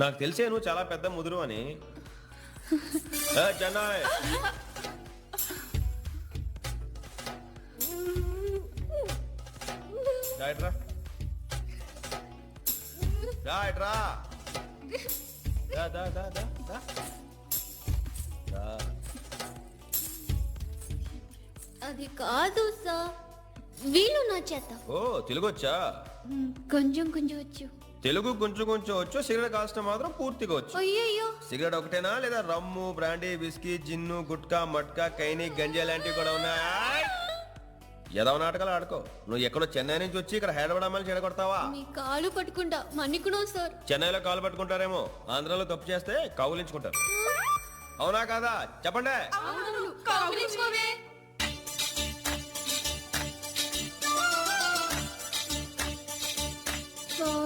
నాకు తెలిసే నువ్వు చాలా పెద్ద ముదురు అని. చెన్నై అది కాదు సార్, వీళ్ళు నా చేత. ఓ తెలుగు వచ్చా? కొంచెం కొంచెం వచ్చు. తెలుగు కొంచెం కొంచెం వచ్చు, సిగరెట్ కాల్చడం మాత్రం పూర్తిగా వచ్చు. అయ్యయ్యో, సిగరెట్ ఒకటేనా లేదా రమ్ము, బ్రాండీ, విస్కీ, జిన్ను, గుట్కా, మట్కా, కైని, గంజా లాంటివి కూడా ఉన్నాయి? ఏదో నాటకాలు ఆడుకో. నువ్వు ఎక్కడో చెన్నై నుంచి వచ్చి ఇక్కడ హైదరాబాద్ అమ్మాయిని చెడగొడతావా? మీ కాలు పట్టుకుంటా మన్నికున్నావు సార్. చెన్నైలో కాలు పట్టుకుంటారేమో, ఆంధ్రాలో తప్పు చేస్తే కౌలించుకుంటారు. అవునా కాదా చెప్పండి.